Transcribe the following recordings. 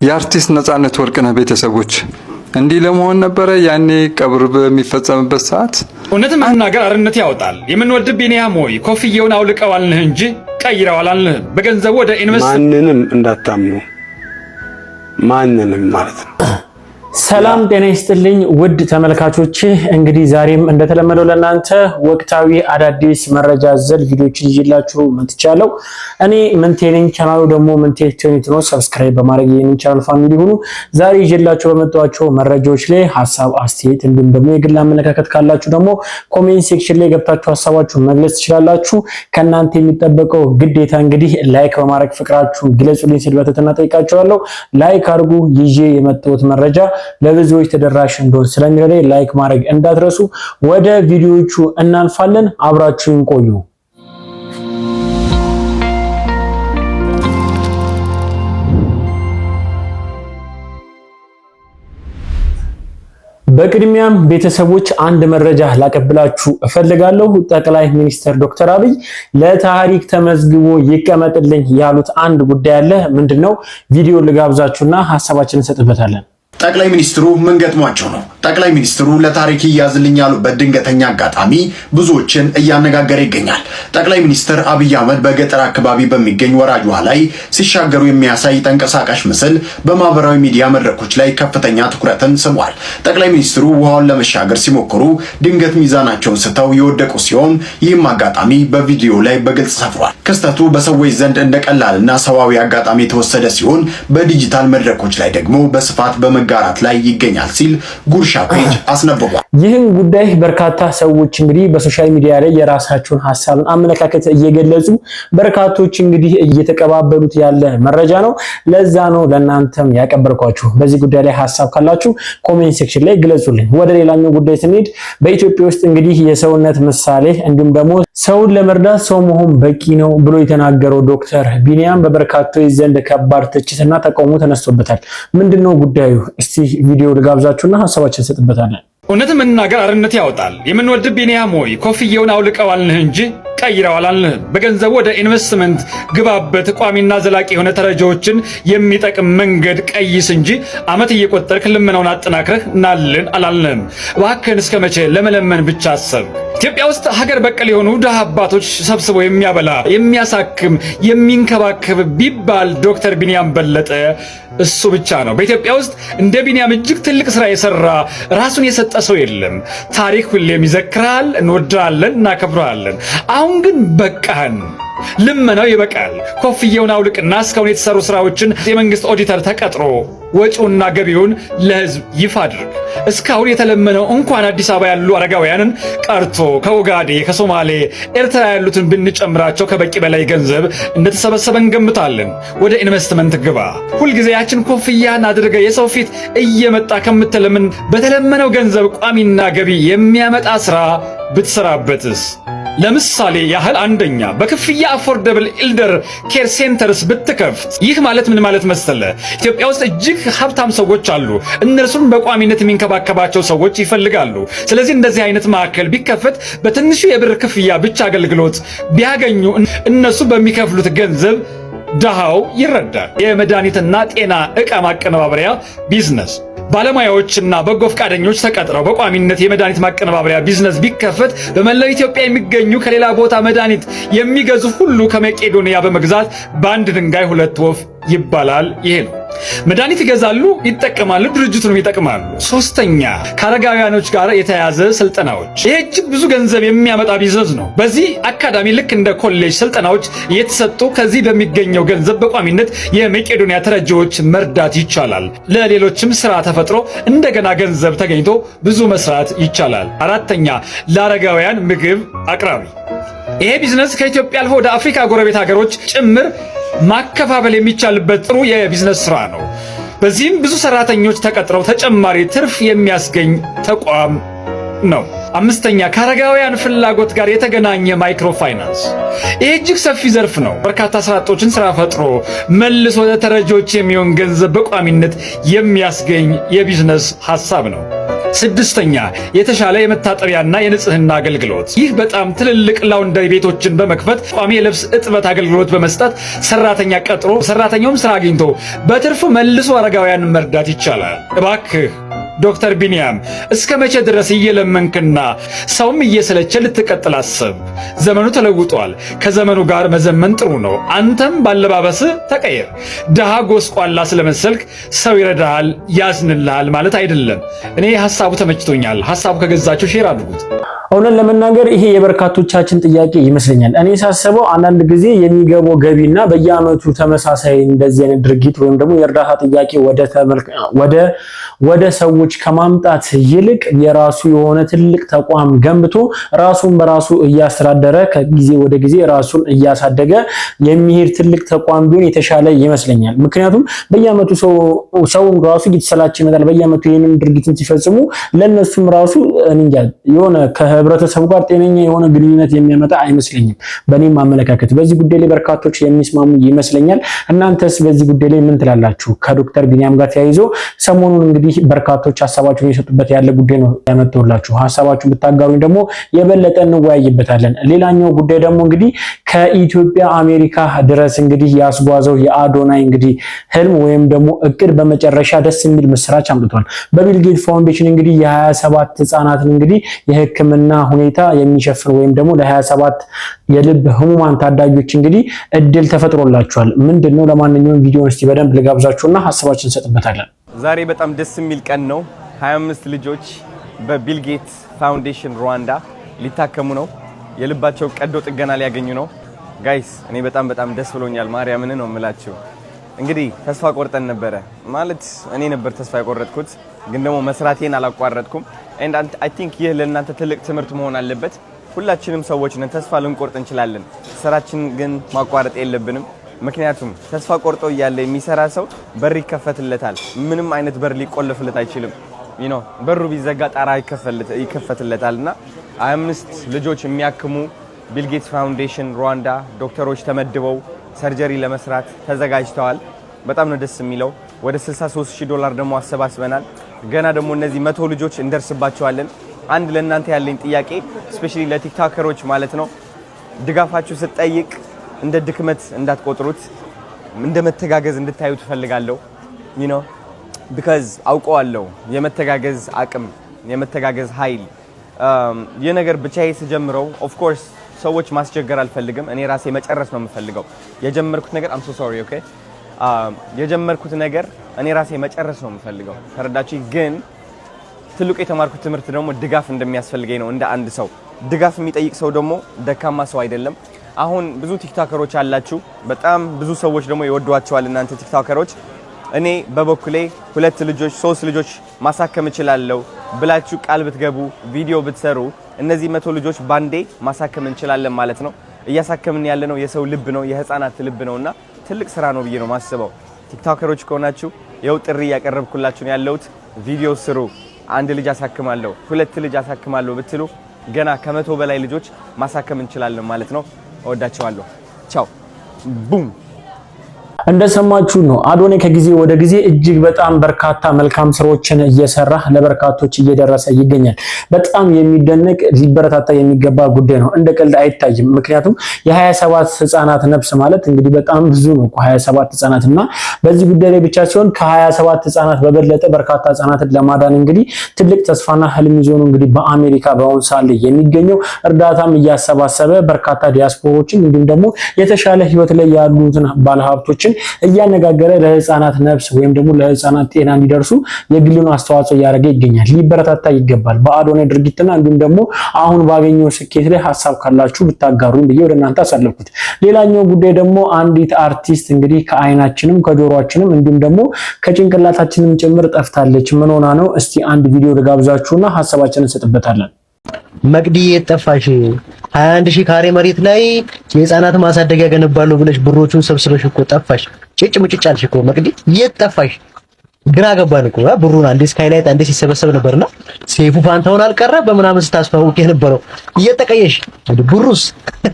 የአርቲስት ነጻነት ወርቅነህ ቤተሰቦች እንዲህ ለመሆን ነበረ ያኔ ቀብር በሚፈጸምበት ሰዓት። እውነትም መናገር አርነት ያወጣል። የምንወድ ቢኒያም ሆይ ኮፍያውን አውልቀው አልንህ እንጂ ቀይረው አላልንህም። በገንዘቡ ወደ ኢንቨስት ማንንም እንዳታምኑ፣ ማንንም ማለት ነው። ሰላም ጤና ይስጥልኝ ውድ ተመልካቾች፣ እንግዲህ ዛሬም እንደተለመደው ለናንተ ወቅታዊ አዳዲስ መረጃ ዘል ቪዲዮችን ይዤላችሁ መጥቻለሁ። እኔ ምንቴ ነኝ። ቻናሉ ደግሞ ምንቴ ዩቲዩብ ነው። ሰብስክራይብ በማድረግ ይሄንን ቻናል ፋሚሊ ሁኑ። ዛሬ ይዤላችሁ በመጣኋቸው መረጃዎች ላይ ሐሳብ፣ አስተያየት እንዲሁም ደግሞ የግል አመለካከት ካላችሁ ደግሞ ኮሜንት ሴክሽን ላይ ገብታችሁ ሐሳባችሁን መግለጽ ትችላላችሁ። ከናንተ የሚጠበቀው ግዴታ እንግዲህ ላይክ በማድረግ ፍቅራችሁን ግለጹልኝ ስል በትህትና ጠይቃችኋለሁ። ላይክ አድርጉ። ይዤ የመጣሁት መረጃ ለብዙዎች ተደራሽ እንደሆነ ስለሚረዳኝ ላይክ ማድረግ እንዳትረሱ። ወደ ቪዲዮዎቹ እናልፋለን። አብራችሁን ቆዩ። በቅድሚያም ቤተሰቦች አንድ መረጃ ላቀብላችሁ እፈልጋለሁ። ጠቅላይ ሚኒስትር ዶክተር አብይ ለታሪክ ተመዝግቦ ይቀመጥልኝ ያሉት አንድ ጉዳይ አለ። ምንድነው? ቪዲዮ ልጋብዛችሁና ሐሳባችንን እንሰጥበታለን። ጠቅላይ ሚኒስትሩ ምን ገጥሟቸው ነው? ጠቅላይ ሚኒስትሩ ለታሪክ ይያዝልኝ ያሉበት ድንገተኛ አጋጣሚ ብዙዎችን እያነጋገረ ይገኛል። ጠቅላይ ሚኒስትር አብይ አህመድ በገጠር አካባቢ በሚገኝ ወራጅ ውሃ ላይ ሲሻገሩ የሚያሳይ ተንቀሳቃሽ ምስል በማህበራዊ ሚዲያ መድረኮች ላይ ከፍተኛ ትኩረትን ስቧል። ጠቅላይ ሚኒስትሩ ውሃውን ለመሻገር ሲሞክሩ ድንገት ሚዛናቸውን ስተው የወደቁ ሲሆን ይህም አጋጣሚ በቪዲዮ ላይ በግልጽ ሰፍሯል። ክስተቱ በሰዎች ዘንድ እንደ ቀላልና ሰዋዊ አጋጣሚ የተወሰደ ሲሆን በዲጂታል መድረኮች ላይ ደግሞ በስፋት በመጋራት ላይ ይገኛል ሲል ጉርሻ ፔጅ አስነብቧል። ይህን ጉዳይ በርካታ ሰዎች እንግዲህ በሶሻል ሚዲያ ላይ የራሳቸውን ሐሳብን አመለካከት እየገለጹ በርካቶች እንግዲህ እየተቀባበሉት ያለ መረጃ ነው። ለዛ ነው ለእናንተም ያቀበልኳችሁ። በዚህ ጉዳይ ላይ ሐሳብ ካላችሁ ኮሜንት ሴክሽን ላይ ግለጹልኝ። ወደ ሌላኛው ጉዳይ ስንሄድ በኢትዮጵያ ውስጥ እንግዲህ የሰውነት ምሳሌ እንዲሁም ደግሞ ሰውን ለመርዳት ሰው መሆን በቂ ነው ብሎ የተናገረው ዶክተር ቢኒያም በበርካቶች ዘንድ ከባድ ትችትና ተቃውሞ ተነስቶበታል። ምንድነው ጉዳዩ? እስቲ ቪዲዮ ልጋብዛችሁና ሐሳባችንን እንሰጥበታለን። እውነትም መናገር አርነት ያወጣል። የምንወድ ቢኒያም ሆይ ኮፍያውን አውልቀው አልንህ እንጂ ቀይረው አላልንህም። በገንዘቡ ወደ ኢንቨስትመንት ግባበት። ቋሚና ዘላቂ የሆነ ተረጃዎችን የሚጠቅም መንገድ ቀይስ እንጂ አመት እየቆጠርክ ልመናውን አጠናክረህ ናልን አላልንህም። እባክህን እስከ መቼ ለመለመን ብቻ አሰብ? ኢትዮጵያ ውስጥ ሀገር በቀል የሆኑ ድሃ አባቶች ሰብስቦ የሚያበላ የሚያሳክም የሚንከባከብ ቢባል ዶክተር ቢኒያም በለጠ እሱ ብቻ ነው። በኢትዮጵያ ውስጥ እንደ ቢኒያም እጅግ ትልቅ ስራ የሰራ ራሱን የሰጠ ሰው የለም። ታሪክ ሁሌም ይዘክራል። እንወድሃለን፣ እናከብረሃለን። አሁን ግን በቃህን። ልመናው ይበቃል። ኮፍያውን አውልቅና እስካሁን የተሰሩ ስራዎችን የመንግስት ኦዲተር ተቀጥሮ ወጪውና ገቢውን ለህዝብ ይፋ አድርግ። እስካሁን የተለመነው እንኳን አዲስ አበባ ያሉ አረጋውያንን ቀርቶ ከኡጋዴ፣ ከሶማሌ፣ ኤርትራ ያሉትን ብንጨምራቸው ከበቂ በላይ ገንዘብ እንደተሰበሰበ እንገምታለን። ወደ ኢንቨስትመንት ግባ። ሁልጊዜ ያችን ኮፍያን አድርገ የሰው ፊት እየመጣ ከምትለምን በተለመነው ገንዘብ ቋሚና ገቢ የሚያመጣ ስራ ብትሰራበትስ? ለምሳሌ ያህል አንደኛ በክፍያ አፎርደብል ኢልደር ኬር ሴንተርስ ብትከፍት። ይህ ማለት ምን ማለት መሰለ? ኢትዮጵያ ውስጥ እጅግ ሀብታም ሰዎች አሉ። እነርሱን በቋሚነት የሚንከባከባቸው ሰዎች ይፈልጋሉ። ስለዚህ እንደዚህ አይነት ማዕከል ቢከፈት በትንሹ የብር ክፍያ ብቻ አገልግሎት ቢያገኙ እነሱ በሚከፍሉት ገንዘብ ድሃው ይረዳል። የመድኃኒትና ጤና ዕቃ ማቀነባበሪያ ቢዝነስ ባለሙያዎችና በጎ ፈቃደኞች ተቀጥረው በቋሚነት የመድኃኒት ማቀነባበሪያ ቢዝነስ ቢከፈት በመላው ኢትዮጵያ የሚገኙ ከሌላ ቦታ መድኃኒት የሚገዙ ሁሉ ከመቄዶንያ በመግዛት በአንድ ድንጋይ ሁለት ወፍ ይባላል። ይሄ ነው። መድኃኒት ይገዛሉ፣ ይጠቀማሉ፣ ድርጅቱንም ይጠቅማሉ። ሶስተኛ ከአረጋውያኖች ጋር የተያያዘ ስልጠናዎች። ይሄ እጅግ ብዙ ገንዘብ የሚያመጣ ቢዝነስ ነው። በዚህ አካዳሚ ልክ እንደ ኮሌጅ ስልጠናዎች እየተሰጡ ከዚህ በሚገኘው ገንዘብ በቋሚነት የመቄዶንያ ተረጂዎች መርዳት ይቻላል። ለሌሎችም ስራ ተፈጥሮ እንደገና ገንዘብ ተገኝቶ ብዙ መስራት ይቻላል። አራተኛ ለአረጋውያን ምግብ አቅራቢ። ይሄ ቢዝነስ ከኢትዮጵያ አልፎ ወደ አፍሪካ ጎረቤት ሀገሮች ጭምር ማከፋፈል የሚቻልበት ጥሩ የቢዝነስ ስራ ነው። በዚህም ብዙ ሰራተኞች ተቀጥረው ተጨማሪ ትርፍ የሚያስገኝ ተቋም ነው። አምስተኛ ከአረጋውያን ፍላጎት ጋር የተገናኘ ማይክሮ ፋይናንስ። ይህ እጅግ ሰፊ ዘርፍ ነው። በርካታ ስራ አጦችን ስራ ፈጥሮ መልሶ ለተረጂዎች የሚሆን ገንዘብ በቋሚነት የሚያስገኝ የቢዝነስ ሐሳብ ነው። ስድስተኛ የተሻለ የመታጠቢያና የንጽህና አገልግሎት። ይህ በጣም ትልልቅ ላውንደሪ ቤቶችን በመክፈት ቋሚ የልብስ እጥበት አገልግሎት በመስጠት ሰራተኛ ቀጥሮ ሰራተኛውም ስራ አግኝቶ በትርፉ መልሶ አረጋውያንን መርዳት ይቻላል። እባክህ ዶክተር ቢኒያም እስከ መቼ ድረስ እየለመንክና ሰውም እየሰለቸ ልትቀጥል አስብ? ዘመኑ ተለውጧል። ከዘመኑ ጋር መዘመን ጥሩ ነው። አንተም ባለባበስ ተቀየር። ድሃ ጎስቋላ ስለመሰልክ ሰው ይረዳሃል፣ ያዝንልሃል ማለት አይደለም። እኔ ሐሳቡ ተመችቶኛል። ሐሳቡ ከገዛችሁ ሼር አድርጉት። እውነት ለመናገር ይሄ የበርካቶቻችን ጥያቄ ይመስለኛል። እኔ ሳስበው አንዳንድ ጊዜ የሚገባው ገቢና በየአመቱ ተመሳሳይ እንደዚህ አይነት ድርጊት ወይም ደግሞ የእርዳታ ጥያቄ ወደ ሰዎች ከማምጣት ይልቅ የራሱ የሆነ ትልቅ ተቋም ገንብቶ ራሱን በራሱ እያስተዳደረ ከጊዜ ወደ ጊዜ ራሱን እያሳደገ የሚሄድ ትልቅ ተቋም ቢሆን የተሻለ ይመስለኛል። ምክንያቱም በየአመቱ ሰውን ራሱ እየተሰላቸ ይመጣል። በየአመቱ ይሄንን ድርጊትን ሲፈጽሙ ለነሱም ራሱ እንጃ የሆነ ከህብረተሰቡ ጋር ጤነኛ የሆነ ግንኙነት የሚያመጣ አይመስለኝም በእኔም አመለካከት። በዚህ ጉዳይ ላይ በርካቶች የሚስማሙ ይመስለኛል። እናንተስ በዚህ ጉዳይ ላይ ምን ትላላችሁ? ከዶክተር ቢኒያም ጋር ተያይዞ ሰሞኑን እንግዲህ በርካቶች ሐሳባቸውን እየሰጡበት ያለ ጉዳይ ነው ያመጣሁላችሁ። ሐሳባችሁን ብታጋሩኝ ደግሞ የበለጠ እንወያይበታለን። ሌላኛው ጉዳይ ደግሞ እንግዲህ ከኢትዮጵያ አሜሪካ ድረስ እንግዲህ ያስጓዘው የአዶናይ እንግዲህ ህልም ወይም ደግሞ እቅድ በመጨረሻ ደስ የሚል ምስራች አምጥቷል። በቢል ጌት ፋውንዴሽን እንግዲህ የ27 ህጻናትን እንግዲህ የህክምና ሁኔታ የሚሸፍን ወይም ደግሞ ለ27 የልብ ህሙማን ታዳጊዎች እንግዲህ እድል ተፈጥሮላቸዋል። ምንድነው? ለማንኛውም ቪዲዮውን እስቲ በደንብ ልጋብዛችሁና ሐሳባችንን እንሰጥበታለን። ዛሬ በጣም ደስ የሚል ቀን ነው። 25 ልጆች በቢል ጌት ፋውንዴሽን ሩዋንዳ ሊታከሙ ነው። የልባቸው ቀዶ ጥገና ሊያገኙ ነው። ጋይስ እኔ በጣም ደስ ብሎኛል። ማርያምን ነው የምላችሁ። እንግዲህ ተስፋ ቆርጠን ነበረ ማለት እኔ ነበር ተስፋ የቆረጥኩት፣ ግን ደግሞ መስራቴን አላቋረጥኩም። and I think ይህ ለእናንተ ትልቅ ትምህርት መሆን አለበት። ሁላችንም ሰዎች ነን፣ ተስፋ ልንቆርጥ እንችላለን። ስራችን ግን ማቋረጥ የለብንም። ምክንያቱም ተስፋ ቆርጦ እያለ የሚሰራ ሰው በር ይከፈትለታል። ምንም አይነት በር ሊቆለፍለት አይችልም። በሩ ቢዘጋ ጣራ ይከፈትለታልና 25 ልጆች የሚያክሙ ቢል ጌትስ ፋውንዴሽን ሩዋንዳ ዶክተሮች ተመድበው ሰርጀሪ ለመስራት ተዘጋጅተዋል። በጣም ነው ደስ የሚለው። ወደ $63,000 ደግሞ አሰባስበናል። ገና ደግሞ እነዚህ 100 ልጆች እንደርስባቸዋለን። አንድ ለእናንተ ያለኝ ጥያቄ ስፔሻሊ ለቲክቶከሮች ማለት ነው፣ ድጋፋችሁ ስትጠይቅ እንደ ድክመት እንዳትቆጥሩት፣ እንደ መተጋገዝ እንድታዩ ትፈልጋለሁ። because አውቀዋለሁ የመተጋገዝ አቅም፣ የመተጋገዝ ኃይል። የነገር ብቻዬ ስጀምረው ኦፍ ኮርስ ሰዎች ማስቸገር አልፈልግም። እኔ ራሴ መጨረስ ነው የምፈልገው። የጀመርኩት ነገር I'm so sorry okay የጀመርኩት ነገር እኔ ራሴ መጨረስ ነው የምፈልገው። ተረዳችሁ? ግን ትልቁ የተማርኩት ትምህርት ደግሞ ድጋፍ እንደሚያስፈልገኝ ነው። እንደ አንድ ሰው ድጋፍ የሚጠይቅ ሰው ደግሞ ደካማ ሰው አይደለም። አሁን ብዙ ቲክቶከሮች አላችሁ፣ በጣም ብዙ ሰዎች ደግሞ ይወዷቸዋል እናንተ ቲክቶከሮች። እኔ በበኩሌ 2 ልጆች 3 ልጆች ማሳከም እችላለሁ ብላችሁ ቃል ብትገቡ ቪዲዮ ብትሰሩ እነዚህ 100 ልጆች ባንዴ ማሳከም እንችላለን ማለት ነው። እያሳከምን ያለነው የሰው ልብ ነው፣ የህፃናት ልብ ነውና ትልቅ ስራ ነው ብዬ ነው ማስበው። ቲክቶከሮች ከሆናችሁ የው ጥሪ ያቀርብኩላችሁ ነው ያለሁት። ቪዲዮ ስሩ። 1 ልጅ አሳክማለሁ 2 ልጅ አሳክማለሁ ብትሉ ገና ከ100 በላይ ልጆች ማሳከም እንችላለን ማለት ነው። እወዳችኋለሁ። ቻው ቡም። እንደሰማችሁ ነው አዶናይ ከጊዜ ወደ ጊዜ እጅግ በጣም በርካታ መልካም ስራዎችን እየሰራ ለበርካቶች እየደረሰ ይገኛል። በጣም የሚደነቅ ሊበረታታ የሚገባ ጉዳይ ነው። እንደ ቀልድ አይታይም። ምክንያቱም የ27 ህፃናት ነፍስ ማለት እንግዲህ በጣም ብዙ ነው። 27 ህፃናትና በዚህ ጉዳይ ላይ ብቻ ሲሆን ከ27 ህፃናት በበለጠ በርካታ ህፃናትን ለማዳን እንግዲህ ትልቅ ተስፋና ህልም ይዞ ነው እንግዲህ በአሜሪካ በአሁን ሰዓት ላይ የሚገኘው። እርዳታም እያሰባሰበ በርካታ ዲያስፖሮችን እንዲሁም ደግሞ የተሻለ ህይወት ላይ ያሉትን ባለሀብቶችን እያነጋገረ ለህፃናት ነፍስ ወይም ደግሞ ለህፃናት ጤና እንዲደርሱ የግሉን አስተዋጽኦ እያደረገ ይገኛል። ሊበረታታ ይገባል በአዶናይ ድርጊትና እንዲሁም ደግሞ አሁን ባገኘው ስኬት ላይ ሐሳብ ካላችሁ ብታጋሩን ብዬ ወደ እናንተ አሳለፍኩት። ሌላኛው ጉዳይ ደግሞ አንዲት አርቲስት እንግዲህ ከአይናችንም ከጆሮአችንም እንዲሁም ደግሞ ከጭንቅላታችንም ጭምር ጠፍታለች። ምን ሆና ነው? እስቲ አንድ ቪዲዮ ልጋብዛችሁና ሐሳባችንን እንሰጥበታለን። መቅዲ የጠፋሽ 21000 ካሬ መሬት ላይ የህፃናት ማሳደጊያ ገነባለሁ ብለሽ ብሮቹን ሰብስበሽ እኮ ጠፋሽ። ጭጭ ሙጭጭ አልሽ እኮ መቅዲ የጠፋሽ። ግራ ገባን እኮ ብሩን አንዴ ስካይላይት አንዴ ሲሰበሰብ ነበርና ሴፉ ፋንታውን አልቀረ በምናምን ስታስፋውቅ የነበረው እየተቀየሽ ብሩስ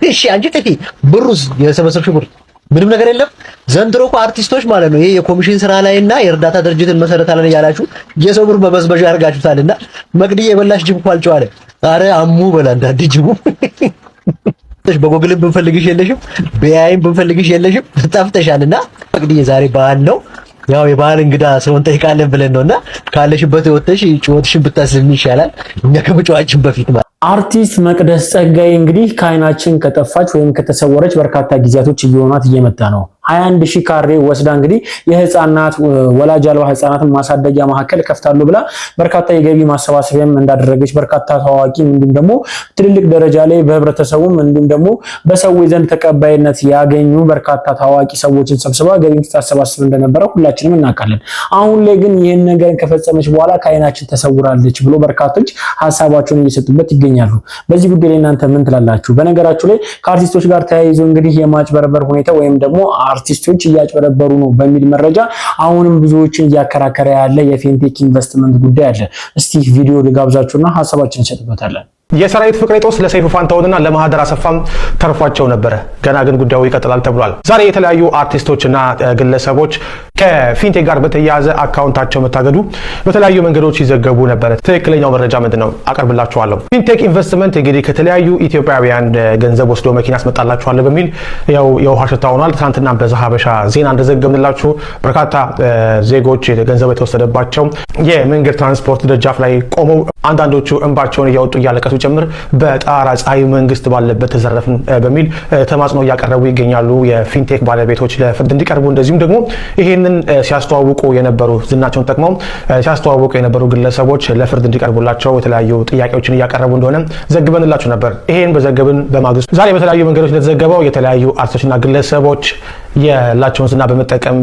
እሺ አንቺ ጥፊ ብሩስ የሰበሰብሽ ብር ምንም ነገር የለም። ዘንድሮ እኮ አርቲስቶች ማለት ነው ይሄ የኮሚሽን ስራ ላይና የእርዳታ ድርጅትን መሰረታለን ያላችሁ የሰው ብር በበዝበዣ ያርጋችሁታልና መቅዲ የበላሽ ጅብ እኮ አልጨዋለ። አረ አሙ በላ እንዳንተ ጅቡ በጎግልም ብንፈልግሽ የለሽም፣ በያይም ብንፈልግሽ የለሽም፣ ጠፍተሻልና መቅዲ የዛሬ በዓል ነው። ያው የበዓል እንግዳ ሰውን ጠይቃለን ብለን ነውና ካለሽበት ወጥተሽ ጭወትሽን ብታስልሚ ይሻላል እኛ ከመጫዋችን በፊት ማለት። አርቲስት መቅደስ ጸጋዬ እንግዲህ ከዓይናችን ከጠፋች ወይም ከተሰወረች በርካታ ጊዜያቶች እየሆናት እየመጣ ነው። 21000 ካሬ ወስዳ እንግዲህ የህፃናት ወላጅ አልባ ህፃናትን ማሳደጊያ ማዕከል ከፍታሉ ብላ በርካታ የገቢ ማሰባሰቢያም እንዳደረገች በርካታ ታዋቂ እንዲሁም ደግሞ ትልልቅ ደረጃ ላይ በህብረተሰቡም እንዲሁም ደግሞ በሰዎች ዘንድ ተቀባይነት ያገኙ በርካታ ታዋቂ ሰዎችን ሰብስባ ገቢ ታሰባስብ እንደነበረ ሁላችንም እናውቃለን። አሁን ላይ ግን ይህን ነገር ከፈጸመች በኋላ ከዓይናችን ተሰውራለች ብሎ በርካቶች ሐሳባቸውን እየሰጡበት ይገኛሉ። በዚህ ጉዳይ ላይ እናንተ ምን ትላላችሁ? በነገራችሁ ላይ ከአርቲስቶች ጋር ተያይዞ እንግዲህ የማጭበርበር ሁኔታ ወይም ደግሞ አርቲስቶች እያጭበረበሩ ነው በሚል መረጃ አሁንም ብዙዎችን እያከራከረ ያለ የፊንቴክ ኢንቨስትመንት ጉዳይ አለ። እስቲ ቪዲዮ ልጋብዛችሁና ሐሳባችንን እንሰጥበታለን። የሰራዊት ፍቅሬ ጦስ ለሰይፉ ፋንታሁንና ለማህደር አሰፋም ተርፏቸው ነበረ። ገና ግን ጉዳዩ ይቀጥላል ተብሏል። ዛሬ የተለያዩ አርቲስቶችና ግለሰቦች ከፊንቴክ ጋር በተያያዘ አካውንታቸው መታገዱ በተለያዩ መንገዶች ይዘገቡ ነበረ። ትክክለኛው መረጃ ምንድነው? አቀርብላችኋለሁ። ፊንቴክ ኢንቨስትመንት እንግዲህ ከተለያዩ ኢትዮጵያውያን ገንዘብ ወስዶ መኪና ያስመጣላችኋል በሚል ያው የውሃ ሽታ ሆኗል። ትናንትና በዛሀበሻ ዜና እንደዘገብንላችሁ በርካታ ዜጎች ገንዘብ የተወሰደባቸው የመንገድ ትራንስፖርት ደጃፍ ላይ ቆመው አንዳንዶቹ እንባቸውን እያወጡ እያለቀሱ ጭምር በጣራ ፀሐይ መንግስት ባለበት ተዘረፍን በሚል ተማጽኖ እያቀረቡ ይገኛሉ። የፊንቴክ ባለቤቶች ለፍርድ እንዲቀርቡ እንደዚሁም ደግሞ ይሄንን ሲያስተዋውቁ የነበሩ ዝናቸውን ተጠቅመው ሲያስተዋውቁ የነበሩ ግለሰቦች ለፍርድ እንዲቀርቡላቸው የተለያዩ ጥያቄዎችን እያቀረቡ እንደሆነ ዘግበንላችሁ ነበር። ይሄን በዘገብን በማግስቱ ዛሬ በተለያዩ መንገዶች እንደተዘገበው የተለያዩ አርቲስቶችና ግለሰቦች ያላቸውን ዝና በመጠቀም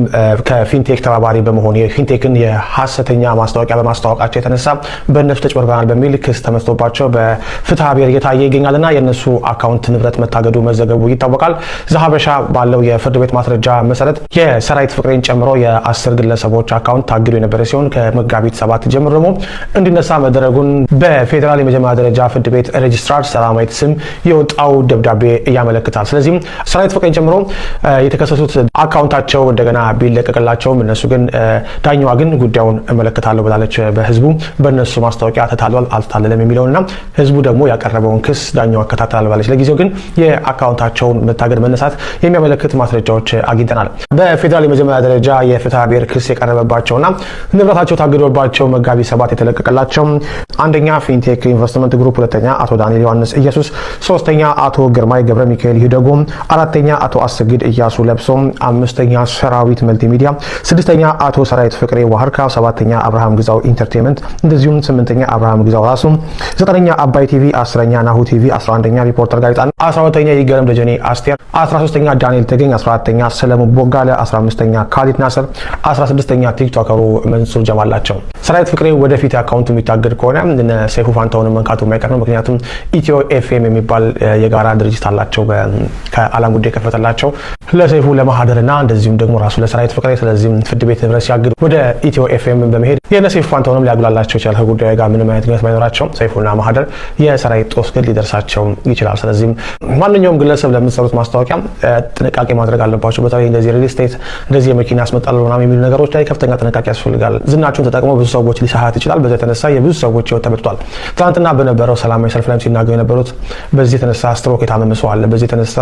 ከፊንቴክ ተባባሪ በመሆን የፊንቴክን የሐሰተኛ ማስታወቂያ በማስተዋወቃቸው የተነሳ በእነሱ ተጭበርበናል በሚል ክስ ተመስቶባቸው በፍትሐ ብሔር እየታየ ይገኛልና የእነሱ አካውንት ንብረት መታገዱ መዘገቡ ይታወቃል። ዛሀበሻ ባለው የፍርድ ቤት ማስረጃ መሰረት የሰራዊት ፍቅሬን ጨምሮ የ10 ግለሰቦች አካውንት ታግዶ የነበረ ሲሆን ከመጋቢት 7 ጀምሮ ደግሞ እንዲነሳ መደረጉን በፌዴራል የመጀመሪያ ደረጃ ፍርድ ቤት ሬጅስትራር ሰላማዊት ስም የወጣው ደብዳቤ ያመለክታል። ስለዚህ ሰራዊት ፍቅሬን ጨምሮ የተከሰሱ አካውንታቸው እንደገና ቢለቀቅላቸውም እነሱ ግን ዳኛዋ ግን ጉዳዩን እመለከታለሁ ብላለች። በህዝቡ በእነሱ ማስታወቂያ ተታሏል አልተታለለም የሚለውንና ህዝቡ ደግሞ ያቀረበውን ክስ ዳኛዋ አከታተላል ብላለች። ለጊዜው ግን የአካውንታቸውን መታገድ መነሳት የሚያመለክት ማስረጃዎች አግኝተናል። በፌዴራል የመጀመሪያ ደረጃ የፍትሐ ብሔር ክስ የቀረበባቸውና ንብረታቸው ታግዶባቸው መጋቢት 7 የተለቀቀላቸው አንደኛ ፊንቴክ ኢንቨስትመንት ግሩፕ፣ ሁለተኛ አቶ ዳንኤል ዮሐንስ ኢየሱስ፣ ሶስተኛ አቶ ግርማይ ገብረ ሚካኤል ይደጎም፣ አራተኛ አቶ አስግድ እያሱ ለብሶ፣ አምስተኛ ሰራዊት መልቲሚዲያ፣ ስድስተኛ አቶ ሰራዊት ፍቅሬ ዋህርካ፣ ሰባተኛ አብርሃም ግዛው ኢንተርቴይንመንት፣ እንደዚሁም ስምንተኛ አብርሃም ግዛው ራሱ፣ ዘጠነኛ አባይ ቲቪ፣ 10ኛ ናሁ ቲቪ፣ 11ኛ ሪፖርተር ጋዜጣ፣ 12ኛ ይገረም ደጀኔ አስቴር፣ 13ኛ ዳንኤል ተገኝ፣ 14ኛ ሰለሞን ቦጋለ፣ 15ኛ ካሊድ ናስር፣ 16ኛ ቲክቶከሩ መንሱር ጀማል ናቸው። ሰራዊት ፍቅሬ ወደፊት አካውንቱ የሚታገድ ከሆነ ሰይፉ ፋንታሁን መንካቱ የማይቀር ነው። ምክንያቱም ኢትዮ ኤፍኤም የሚባል የጋራ ድርጅት አላቸው ከዓለም ጉዳይ ከፈተላቸው ለሰይፉ ለማህደርና እንደዚሁም ደግሞ ራሱ ለሰራዊት ፍቅሬ። ስለዚህም ፍርድ ቤት ንብረት ሲያግዱ ወደ ኢትዮ ኤፍኤም በመሄድ የሰይፉ ፋንታሁንም ሊያጉላላቸው ይችላል። ከጉዳዩ ጋር ምንም አይነት ግንኙነት ባይኖራቸው ሰይፉና ማህደር የሰራዊት ጦስ ግን ሊደርሳቸው ይችላል። ስለዚህም ማንኛውም ግለሰብ ለምትሰሩት ማስታወቂያ ጥንቃቄ ማድረግ አለባቸው። በተለይ እንደዚህ ሪል ስቴት እንደዚህ የመኪና ያስመጣሉ ምናምን የሚሉ ነገሮች ላይ ከፍተኛ ጥንቃቄ ያስፈልጋል። ዝናቸውን ተጠቅመው ብዙ ሰዎች ሊሳሳት ይችላል። በዚህ የተነሳ የብዙ ሰዎች ህይወት ተበጥቷል። ትናንትና በነበረው ሰላማዊ ሰልፍ ላይ ሲናገሩ የነበሩት በዚህ የተነሳ ስትሮክ የታመመ ሰው አለ፣ በዚህ የተነሳ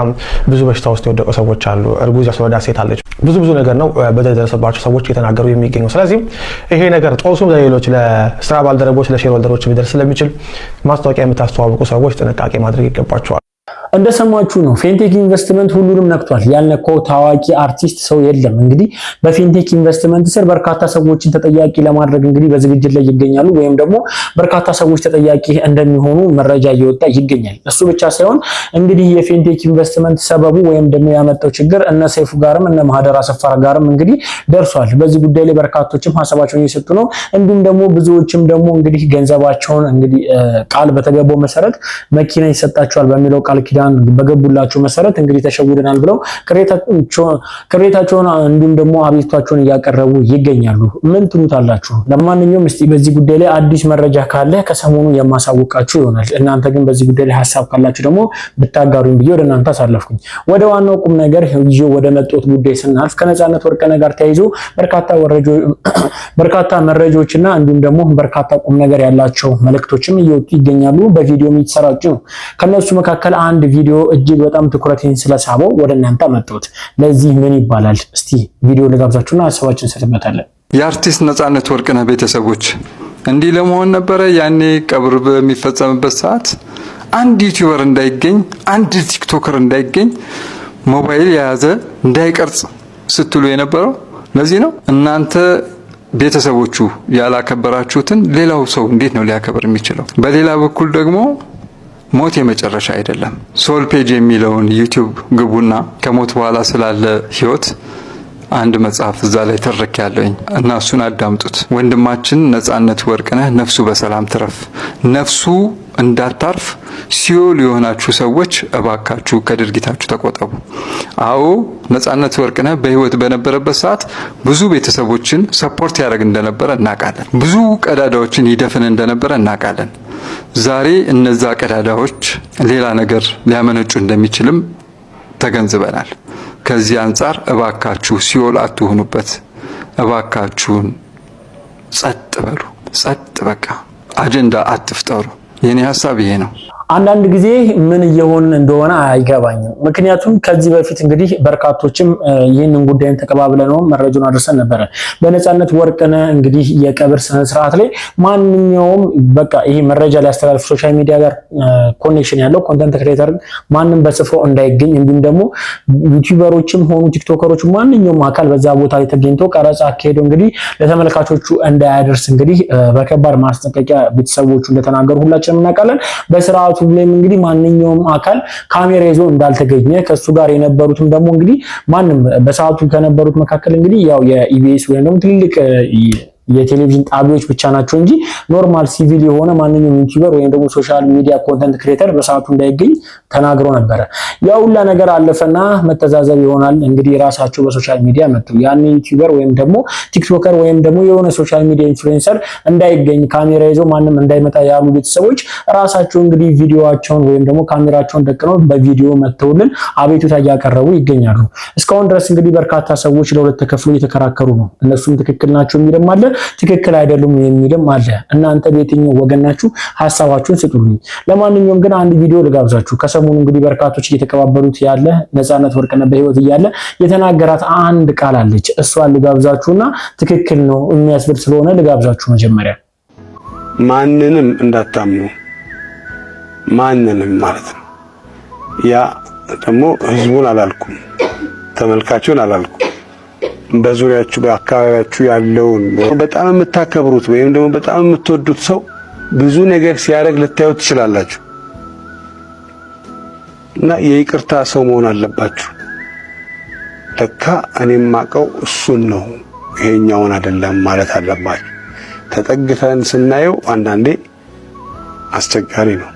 ብዙ በሽታ ውስጥ የወደቁ ሰዎች አሉ፣ እርጉዝ ያስወለዳ ሴት አለች፣ ብዙ ነገር ነው በደል የደረሰባቸው ሰዎች እየተናገሩ የሚገኙ። ስለዚህ ይሄ ነገር ጦሱም ለሌሎች ለስራ ባልደረቦች ለሼር ሆልደሮች ሊደርስ ስለሚችል ማስታወቂያ የምታስተዋውቁ ሰዎች ጥንቃቄ ማድረግ ይገባቸዋል። እንደሰማችሁ ነው። ፊንቴክ ኢንቨስትመንት ሁሉንም ነክቷል። ያልነካው ታዋቂ አርቲስት ሰው የለም። እንግዲህ በፊንቴክ ኢንቨስትመንት ስር በርካታ ሰዎችን ተጠያቂ ለማድረግ እንግዲህ በዝግጅት ላይ ይገኛሉ፣ ወይም ደግሞ በርካታ ሰዎች ተጠያቂ እንደሚሆኑ መረጃ እየወጣ ይገኛል። እሱ ብቻ ሳይሆን እንግዲህ የፊንቴክ ኢንቨስትመንት ሰበቡ ወይም ደግሞ ያመጣው ችግር እነ ሰይፉ ጋርም እነ ማህደር አሰፋ ጋርም እንግዲህ ደርሷል። በዚህ ጉዳይ ላይ በርካቶችም ሀሳባቸውን እየሰጡ ነው። እንዲሁም ደግሞ ብዙዎችም ደግሞ እንግዲህ ገንዘባቸውን እንግዲህ ቃል በተገባው መሰረት መኪና ይሰጣቸዋል በሚለው ቃል ኪዳን ኪዳን በገቡላቸው መሰረት እንግዲህ ተሸውደናል ብለው ቅሬታቸውን እንዲሁም ደግሞ አቤቱታቸውን እያቀረቡ ይገኛሉ። ምን ትሉታላችሁ? ለማንኛውም እስቲ በዚህ ጉዳይ ላይ አዲስ መረጃ ካለ ከሰሞኑ የማሳውቃችሁ ይሆናል። እናንተ ግን በዚህ ጉዳይ ላይ ሐሳብ ካላችሁ ደግሞ ብታጋሩኝ ብዬ ወደ እናንተ አሳለፍኩኝ። ወደ ዋናው ቁም ነገር ይዤ ወደ መጣሁት ጉዳይ ስናልፍ ከነጻነት ወርቅነህ ጋር ተያይዞ በርካታ መረጃዎችና እንዲሁም ደግሞ በርካታ ቁም ነገር ያላቸው መልእክቶችም እየወጡ ይገኛሉ። በቪዲዮም እየተሰራጩ ነው። ከነሱ መካከል አንድ ቪዲዮ እጅግ በጣም ትኩረቴን ስለሳበው ወደ እናንተ መጣሁት። ለዚህ ምን ይባላል? እስቲ ቪዲዮ ልጋብዛችሁና ሐሳባችን እንሰጥበታለን። የአርቲስት ነጻነት ወርቅነህ ቤተሰቦች እንዲህ ለመሆን ነበረ ያኔ ቀብር በሚፈጸምበት ሰዓት አንድ ዩቲዩበር እንዳይገኝ፣ አንድ ቲክቶከር እንዳይገኝ፣ ሞባይል የያዘ እንዳይቀርጽ ስትሉ የነበረው ለዚህ ነው። እናንተ ቤተሰቦቹ ያላከበራችሁትን ሌላው ሰው እንዴት ነው ሊያከብር የሚችለው? በሌላ በኩል ደግሞ ሞት የመጨረሻ አይደለም። ሶል ፔጅ የሚለውን ዩቲዩብ ግቡና ከሞት በኋላ ስላለ ህይወት አንድ መጽሐፍ እዛ ላይ ተረክ ያለኝ እና እሱን አዳምጡት። ወንድማችን ነጻነት ወርቅነህ ነፍሱ በሰላም ትረፍ። ነፍሱ እንዳታርፍ ሲኦል የሆናችሁ ሰዎች እባካችሁ ከድርጊታችሁ ተቆጠቡ። አዎ ነጻነት ወርቅነህ በህይወት በነበረበት ሰዓት ብዙ ቤተሰቦችን ሰፖርት ያደርግ እንደነበረ እናውቃለን። ብዙ ቀዳዳዎችን ይደፍን እንደነበረ እናውቃለን። ዛሬ እነዛ ቀዳዳዎች ሌላ ነገር ሊያመነጩ እንደሚችልም ተገንዝበናል። ከዚህ አንጻር እባካችሁ ሲኦል አትሆኑበት። እባካችሁን ጸጥ በሉ። ጸጥ በቃ አጀንዳ አትፍጠሩ። የኔ ሐሳብ ይሄ ነው። አንዳንድ ጊዜ ምን እየሆን እንደሆነ አይገባኝም። ምክንያቱም ከዚህ በፊት እንግዲህ በርካቶችም ይህንን ጉዳይን ተቀባብለ ነው መረጃውን አድርሰን ነበረ። በነጻነት ወርቅነህ እንግዲህ የቀብር ስነ ስርዓት ላይ ማንኛውም በቃ ይሄ መረጃ ሊያስተላልፍ ሶሻል ሚዲያ ጋር ኮኔክሽን ያለው ኮንተንት ክሬተር ማንም በስፍራው እንዳይገኝ፣ እንዲሁም ደግሞ ዩቲዩበሮችም ሆኑ ቲክቶከሮች ማንኛውም አካል በዛ ቦታ ላይ ተገኝቶ ቀረጻ አካሄዶ እንግዲህ ለተመልካቾቹ እንዳያደርስ እንግዲህ በከባድ ማስጠንቀቂያ ቤተሰቦቹ እንደተናገሩ ሁላችንም እናውቃለን። በስርዓቱ ላይም እንግዲህ ማንኛውም አካል ካሜራ ይዞ እንዳልተገኘ ከሱ ጋር የነበሩትም ደግሞ እንግዲህ ማንም በሰዓቱ ከነበሩት መካከል እንግዲህ ያው የኢቢኤስ ወይም ደግሞ ትልልቅ የቴሌቪዥን ጣቢያዎች ብቻ ናቸው እንጂ ኖርማል ሲቪል የሆነ ማንኛውም ዩቲዩበር ወይም ደግሞ ሶሻል ሚዲያ ኮንተንት ክሬተር በሰዓቱ እንዳይገኝ ተናግሮ ነበረ። ያው ሁላ ነገር አለፈና መተዛዘብ ይሆናል እንግዲህ ራሳቸው በሶሻል ሚዲያ መጡ። ያን ዩቲዩበር ወይም ደግሞ ቲክቶከር ወይም ደግሞ የሆነ ሶሻል ሚዲያ ኢንፍሉዌንሰር እንዳይገኝ ካሜራ ይዘው ማንም እንዳይመጣ ያሉ ቤተሰቦች ራሳቸው እንግዲህ ቪዲዮአቸውን ወይም ደግሞ ካሜራቸውን ደቅነው በቪዲዮ መተውልን አቤቱታ እያቀረቡ ይገኛሉ። እስካሁን ድረስ እንግዲህ በርካታ ሰዎች ለሁለት ተከፍለው እየተከራከሩ ነው። እነሱም ትክክል ናቸው የሚልም አለ፣ ትክክል አይደሉም የሚልም አለ። እናንተ በየትኛው ወገን ናችሁ? ሐሳባችሁን ስጡልኝ። ለማንኛውም ግን አንድ ቪዲዮ ልጋብዛችሁ። ከሰሞኑ እንግዲህ በርካቶች እየተቀባበሉት ያለ ነጻነት ወርቅነህ በህይወት እያለ የተናገራት አንድ ቃል አለች። እሷን ልጋብዛችሁና ትክክል ነው የሚያስብል ስለሆነ ልጋብዛችሁ። መጀመሪያ ማንንም እንዳታምኑ፣ ማንንም ማለት ነው። ያ ደግሞ ህዝቡን አላልኩም፣ ተመልካቹን አላልኩም፣ በዙሪያችሁ በአካባቢያችሁ ያለውን በጣም የምታከብሩት ወይም ደግሞ በጣም የምትወዱት ሰው ብዙ ነገር ሲያደርግ ልታዩት ትችላላችሁ እና የይቅርታ ሰው መሆን አለባችሁ። ለካ እኔም ማቀው እሱን ነው ይሄኛውን አይደለም ማለት አለባችሁ። ተጠግተን ስናየው አንዳንዴ አስቸጋሪ ነው።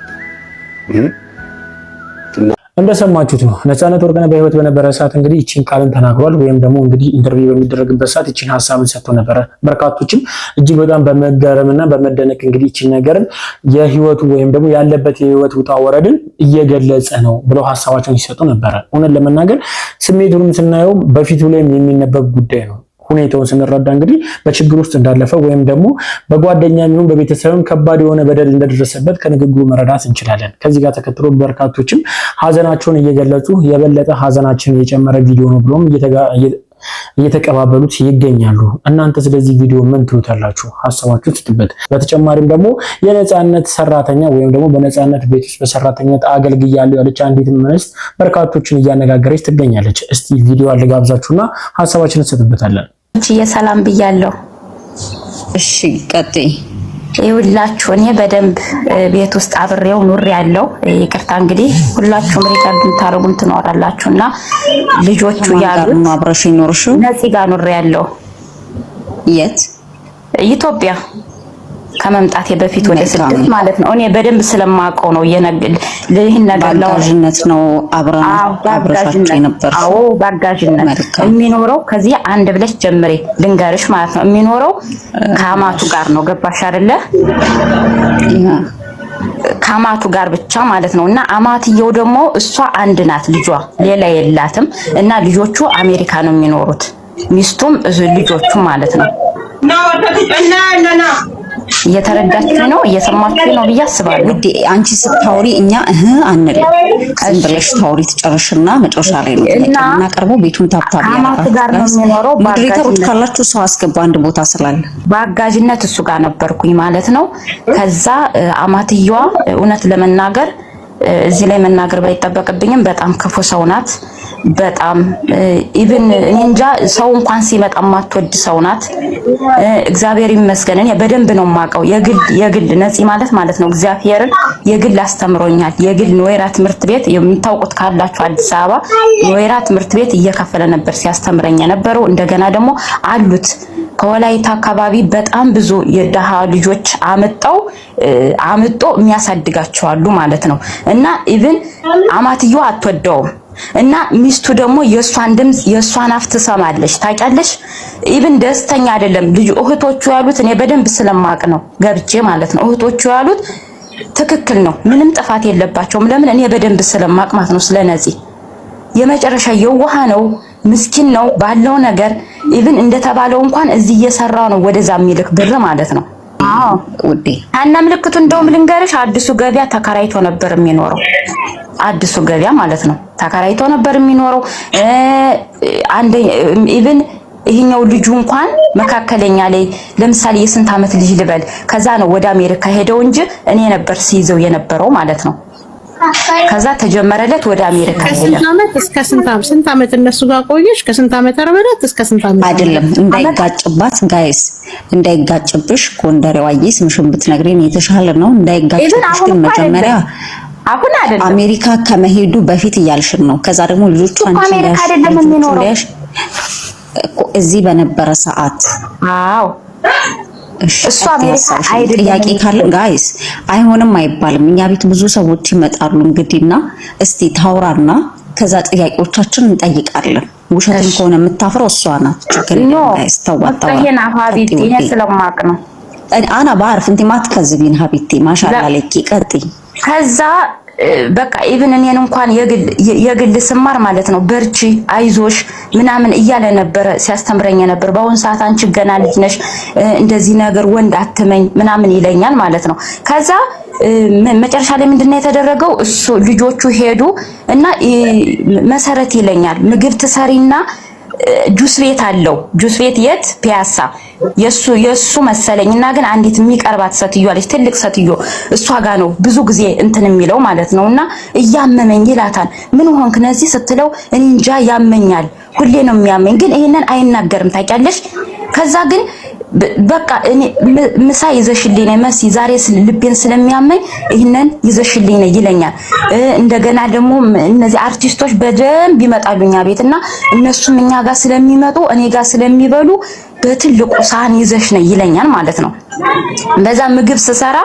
እንደሰማችሁት ነው። ነጻነት ወርቅነህ በህይወት በነበረ ሰዓት እንግዲህ እቺን ቃልን ተናግሯል። ወይም ደግሞ እንግዲህ ኢንተርቪው በሚደረግበት ሰዓት እቺን ሐሳብን ሰጥቶ ነበረ። በርካቶችም እጅግ በጣም በመገረምና በመደነቅ እንግዲህ እቺን ነገርን የህይወቱ ወይም ደግሞ ያለበት የህይወት ውጣ ወረድን እየገለጸ ነው ብለው ሐሳባቸውን ሲሰጡ ነበረ። እውነት ለመናገር ስሜቱንም ስናየው በፊቱ ላይም የሚነበብ ጉዳይ ነው። ሁኔታውን ስንረዳ እንግዲህ በችግር ውስጥ እንዳለፈ ወይም ደግሞ በጓደኛም ይሁን በቤተሰብም ከባድ የሆነ በደል እንደደረሰበት ከንግግሩ መረዳት እንችላለን። ከዚህ ጋር ተከትሎ በርካቶችም ሐዘናቸውን እየገለጹ የበለጠ ሐዘናችን የጨመረ ቪዲዮ ነው ብሎም እየተቀባበሉት ይገኛሉ። እናንተ ስለዚህ ቪዲዮ ምን ትሉታላችሁ? ሐሳባችሁ ስጡበት። በተጨማሪም ደግሞ የነጻነት ሰራተኛ ወይም ደግሞ በነጻነት ቤት ውስጥ በሰራተኝነት አገልግያለሁ ያለች አንዲት እንስት በርካቶችን እያነጋገረች ትገኛለች። እስቲ ቪዲዮ አልጋብዛችሁና ሐሳባችንን ስጡበታለን። ሰላም ብያለሁ። እሺ ቀጥይ። ይኸውላችሁ እኔ በደንብ ቤት ውስጥ አብሬው ኑር ያለው ይቅርታ እንግዲህ ሁላችሁም ሪካርድ የምታረጉም ትኖራላችሁና ልጆቹ ያሉ ነው አብረሽ ይኖርሽ ነፂ ጋር ኑር ያለው የት ኢትዮጵያ ከመምጣቴ በፊት ወደ ስደት ማለት ነው። እኔ በደንብ ስለማውቀው ነው ለይህን ነገር ባጋዥነት ነው አብረሻቸው ነበር? አዎ ባጋዥነት የሚኖረው ከዚህ አንድ ብለሽ ጀምሬ ልንገርሽ ማለት ነው። የሚኖረው ከአማቱ ጋር ነው። ገባሽ አይደለ? ከአማቱ ጋር ብቻ ማለት ነው። እና አማትየው ደግሞ እሷ አንድ ናት፣ ልጇ ሌላ የላትም። እና ልጆቹ አሜሪካ ነው የሚኖሩት፣ ሚስቱም ልጆቹ ማለት ነው። እየተረዳችሁ ነው፣ እየሰማችሁ ነው ብዬ አስባለሁ። ውዴ አንቺ ስታወሪ እኛ አንል ዝም ብለሽ ታወሪ ትጨርሽና መጨረሻ ላይ ነው እናቀርበው። ቤቱን ታብታብ አማቱ ጋር ነው የሚኖረው። ሞዴሬተሮች ካላችሁ ሰው አስገባ፣ አንድ ቦታ ስላለ በአጋዥነት እሱ ጋር ነበርኩኝ ማለት ነው። ከዛ አማትየዋ እውነት ለመናገር እዚህ ላይ መናገር ባይጠበቅብኝም በጣም ክፉ ሰው ናት። በጣም ኢቭን እኔ እንጃ ሰው እንኳን ሲመጣ ማትወድ ሰው ናት። እግዚአብሔር ይመስገን እኔ በደንብ ነው የማውቀው። የግል ነፂ ማለት ነው እግዚአብሔርን የግል አስተምሮኛል። የግል ኖይራ ትምህርት ቤት የምታውቁት ካላችሁ አዲስ አበባ ኖይራ ትምህርት ቤት እየከፈለ ነበር ሲያስተምረኝ የነበረው። እንደገና ደግሞ አሉት ከወላይታ አካባቢ በጣም ብዙ የደሃ ልጆች አምጦ የሚያሳድጋቸው አሉ ማለት ነው። እና ኢቭን አማትየው አትወደውም እና ሚስቱ ደግሞ የሷን ድምጽ የሷን አፍ ትሰማለች። ታውቂያለሽ? ኢቭን ደስተኛ አይደለም ልጅ እህቶቹ ያሉት እኔ በደንብ ስለማቅ ነው ገብቼ ማለት ነው። እህቶቹ ያሉት ትክክል ነው፣ ምንም ጥፋት የለባቸውም። ለምን እኔ በደንብ ስለማቅ ማለት ነው። ስለነዚህ የመጨረሻ የዋህ ነው፣ ምስኪን ነው ባለው ነገር ኢቭን እንደተባለው እንኳን እዚህ እየሰራ ነው ወደዛ የሚልክ ብር ማለት ነው። አዎ ውዴ እና ምልክቱ እንደውም ልንገርሽ አዲሱ ገበያ ተከራይቶ ነበር የሚኖረው። አዲሱ ገበያ ማለት ነው ተከራይቶ ነበር የሚኖረው። አንድ ኢቭን ይሄኛው ልጁ እንኳን መካከለኛ ላይ ለምሳሌ የስንት ዓመት ልጅ ልበል ከዛ ነው ወደ አሜሪካ ሄደው እንጂ እኔ ነበር ሲይዘው የነበረው ማለት ነው። ከዛ ተጀመረለት ወደ አሜሪካ ሄደ። ከስንት ዓመት እስከ ስንት ዓመት እነሱ ጋር ቆየሽ? ከስንት ዓመት አረበላት እስከ ስንት ዓመት? አይደለም እንዳይጋጭባት ጋይስ፣ እንዳይጋጭብሽ ጎንደሬዋዬ ስምሽን ብትነግሪኝ የተሻለ ነው። እንዳይጋጭብሽ ግን መጀመሪያ አሁን አይደለም አሜሪካ ከመሄዱ በፊት እያልሽን ነው። ከዛ ደግሞ ልጆቹ አንቺ አሜሪካ አይደለም የሚኖረው እዚህ በነበረ ሰዓት። አዎ እሱ አሜሪካ አይደለም። ጥያቄ ካለ ጋይስ አይሆንም አይባልም። እኛ ቤት ብዙ ሰዎች ይመጣሉ እንግዲህና እስቲ ታውራና ከዛ ጥያቄዎቻችን እንጠይቃለን። ውሸትን ከሆነ የምታፍረው እሷ ናት። ችግር የለም ጋይስ ተዋጣው። ይሄን ሀቢቲ ይሄ ስለማቅ ነው አና ባርፍ እንት ማትከዝቢን ሀቢቲ ማሻአላ ለቂ ቀጥ ከዛ በቃ ኢቭን እኔን እንኳን የግል ስማር ማለት ነው በርቺ አይዞሽ ምናምን እያለ ነበር ሲያስተምረኝ ነበር። በአሁን ሰዓት አንቺ ገና ልጅ ነሽ እንደዚህ ነገር ወንድ አትመኝ ምናምን ይለኛል ማለት ነው። ከዛ መጨረሻ ላይ ምንድነው የተደረገው? እሱ ልጆቹ ሄዱ እና መሰረት ይለኛል ምግብ ትሰሪና ጁስ ቤት አለው። ጁስ ቤት የት? ፒያሳ የሱ መሰለኝና ግን አንዲት የሚቀርባት ሰትዮ አለች፣ ትልቅ ሰትዮ እሷ ጋር ነው ብዙ ጊዜ እንትን የሚለው ማለት ነውና እያመመኝ ይላታል። ምን ሆንክ ነዚህ ስትለው እኔ እንጃ ያመኛል፣ ሁሌ ነው የሚያመኝ፣ ግን ይሄንን አይናገርም ታውቂያለሽ። ከዛ ግን በቃ እኔ ምሳ ይዘሽልኝ ነይ መሲ ዛሬ ልቤን ስለሚያመኝ ይሄንን ይዘሽልኝ ነይ ይለኛል። እንደገና ደግሞ እነዚህ አርቲስቶች በደንብ ይመጣሉኛ ቤትና እነሱም እኛ ጋር ስለሚመጡ እኔ ጋር ስለሚበሉ በትልቁ ሳህን ይዘሽ ነይ ይለኛል ማለት ነው። በዛ ምግብ ስሰራ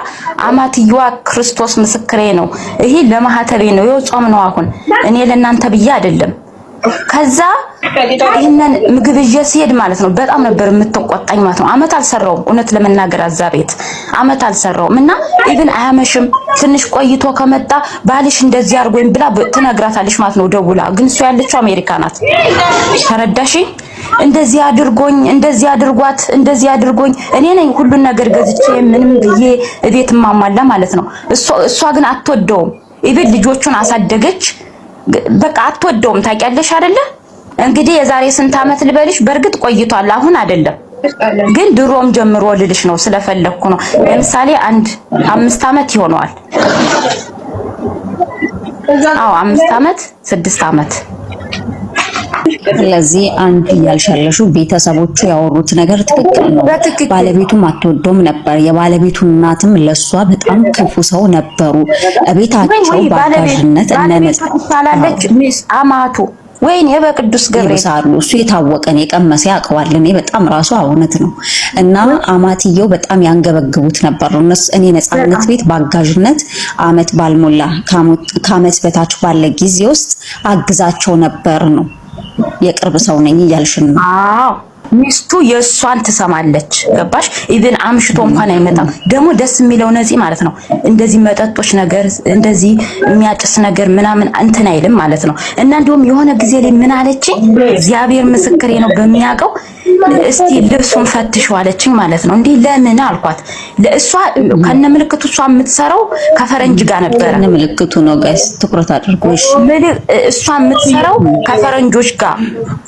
አማትየዋ ክርስቶስ ምስክሬ ነው፣ ይሄ ለማህተቤ ነው፣ የጾም ነው። አሁን እኔ ለእናንተ ብዬ አይደለም። ከዛ ይሄንን ምግብ ይዤ ሲሄድ ማለት ነው በጣም ነበር የምትቆጣኝ ማለት ነው። አመት አልሰራውም እውነት ለመናገር አዛ ቤት አመት አልሰራውም። እና ኢቭን አያመሽም ትንሽ ቆይቶ ከመጣ ባልሽ እንደዚህ አድርጎኝ ብላ ትነግራታለሽ ማለት ነው ደውላ። ግን እሱ ያለችው አሜሪካ ናት። ተረዳሽ? እንደዚህ አድርጎኝ እንደዚህ አድርጓት እንደዚህ አድርጎኝ እኔ ነኝ ሁሉን ነገር ገዝቼ ምንም ብዬ እቤት ማማላ ማለት ነው። እሷ ግን አትወደውም። ኢቭን ልጆቹን አሳደገች በቃ አትወደውም። ታውቂያለሽ አይደለ? እንግዲህ የዛሬ ስንት ዓመት ልበልሽ፣ በእርግጥ ቆይቷል አሁን አይደለም ግን ድሮም ጀምሮ ልልሽ ነው ስለፈለኩ ነው። ለምሳሌ 5 ዓመት ይሆነዋል። አዎ 5 ዓመት 6 ዓመት። ስለዚህ አንድ ያልሻለሹ ቤተሰቦቹ ያወሩት ነገር ትክክል ነው። ባለቤቱም አትወደውም ነበር። የባለቤቱ እናትም ለሷ በጣም ክፉ ሰው ነበሩ። ቤታቸው ባጋዥነት ባለቤቱ ትባላለች ሚስ አማቱ ወይኔ በቅዱስ ገብርኤል ይብሳሉ። እሱ የታወቀን የቀመሰ ያውቀዋል። እኔ በጣም ራሱ እውነት ነው እና አማትየው በጣም ያንገበግቡት ነበር። እኔ ነፃነት ቤት በአጋዥነት አመት ባልሞላ ከአመት በታች ባለ ጊዜ ውስጥ አግዛቸው ነበር ነው። የቅርብ ሰው ነኝ እያልሽን ነው? አዎ ሚስቱ የእሷን ትሰማለች። ገባሽ? ኢቭን አምሽቶ እንኳን አይመጣም። ደግሞ ደስ የሚለው ነፂ ማለት ነው እንደዚህ መጠጦች ነገር እንደዚህ የሚያጭስ ነገር ምናምን እንትን አይልም ማለት ነው። እና እንደውም የሆነ ጊዜ ላይ ምን አለችኝ፣ እግዚአብሔር ምስክሬ ነው በሚያውቀው እስቲ ልብሱን ፈትሽው አለችኝ ማለት ነው። እንዴ ለምን አልኳት። ለእሷ ከነ ምልክቱ እሷ የምትሰራው ከፈረንጅ ጋር ነበር። ከነ ምልክቱ ነው ጋይስ ትኩረት አድርጎሽ። እሷ የምትሰራው ከፈረንጆች ጋር፣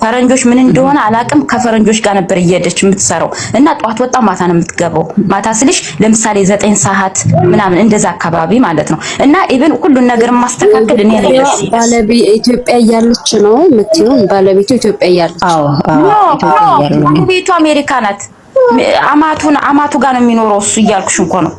ፈረንጆች ምን እንደሆነ አላቅም፣ ከፈረንጆች ጋር ነበር እየሄደች የምትሰራው እና ጧት ወጣ ማታ ነው የምትገባው። ማታ ስልሽ ለምሳሌ 9 ሰዓት ምናምን እንደዛ አካባቢ ማለት ነው። እና ኢቭን ሁሉን ነገር ማስተካከል እኔ ነኝ። ባለቤት ኢትዮጵያ እያለች ነው የምትይው? ባለቤቱ ኢትዮጵያ እያለች? አዎ ኢትዮጵያ ቤቱ አሜሪካ ናት። አማቱ ጋር ነው የሚኖረው እሱ እያልኩሽ እንኳ ነው።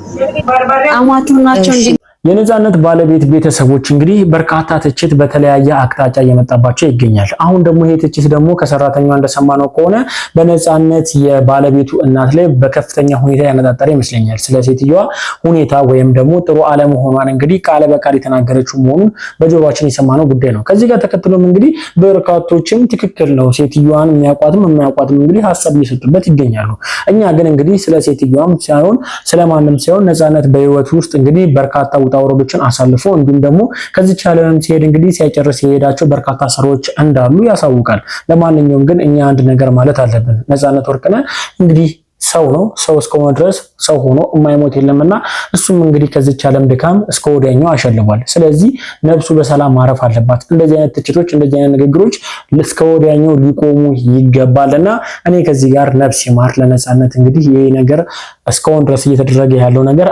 አማቱ ናቸው እንጂ የነፃነት ባለቤት ቤተሰቦች እንግዲህ በርካታ ትችት በተለያየ አቅጣጫ እየመጣባቸው ይገኛል። አሁን ደግሞ ይሄ ትችት ደግሞ ከሰራተኛዋ እንደሰማነው ከሆነ በነፃነት የባለቤቱ እናት ላይ በከፍተኛ ሁኔታ ያነጣጠረ ይመስለኛል። ስለ ሴትዮዋ ሁኔታ ወይም ደግሞ ጥሩ አለመሆኗን እንግዲህ ቃለ በቃል የተናገረችው መሆኑን በጆሮአችን የሰማነው ጉዳይ ነው። ከዚህ ጋር ተከትሎም እንግዲህ በርካቶችም ትክክል ነው ሴትዮዋን የሚያውቋትም የማያውቋትም እንግዲህ ሀሳብ እየሰጡበት ይገኛሉ። እኛ ግን እንግዲህ ስለ ሴትዮዋም ሳይሆን ስለማንም ሳይሆን ነፃነት በህይወት ውስጥ እንግዲህ በርካታ ውጣውረዶችን አሳልፎ እንዲሁም ደግሞ ከዚህ ቻለም ሲሄድ እንግዲህ ሳይጨርስ የሄዳቸው በርካታ ስራዎች እንዳሉ ያሳውቃል። ለማንኛውም ግን እኛ አንድ ነገር ማለት አለብን። ነፃነት ወርቅነህ እንግዲህ ሰው ነው። ሰው እስከሆነ ድረስ ሰው ሆኖ የማይሞት የለምና እሱም እንግዲህ ከዚህ ቻለም ድካም እስከ ወዲያኛው አሸልቧል። ስለዚህ ነፍሱ በሰላም ማረፍ አለባት። እንደዚህ አይነት ትችቶች፣ እንደዚህ አይነት ንግግሮች እስከ ወዲያኛው ሊቆሙ ይገባልና እኔ ከዚህ ጋር ነፍስ ይማር ለነፃነት እንግዲህ ይሄ ነገር እስካሁን ድረስ እየተደረገ ያለው ነገር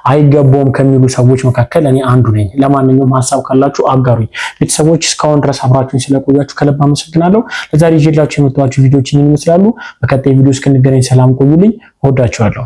አይገባውም ከሚሉ ሰዎች መካከል እኔ አንዱ ነኝ። ለማንኛውም ሀሳብ ካላችሁ አጋሩኝ። ቤተሰቦች እስካሁን ድረስ አብራችሁኝ ስለቆያችሁ ከልብ አመሰግናለሁ። ለዛሬ ይዤላችሁ የመጣኋቸው ቪዲዮዎች ይመስላሉ። በቀጣይ ቪዲዮ እስክንገናኝ ሰላም ቆዩልኝ። እወዳችኋለሁ።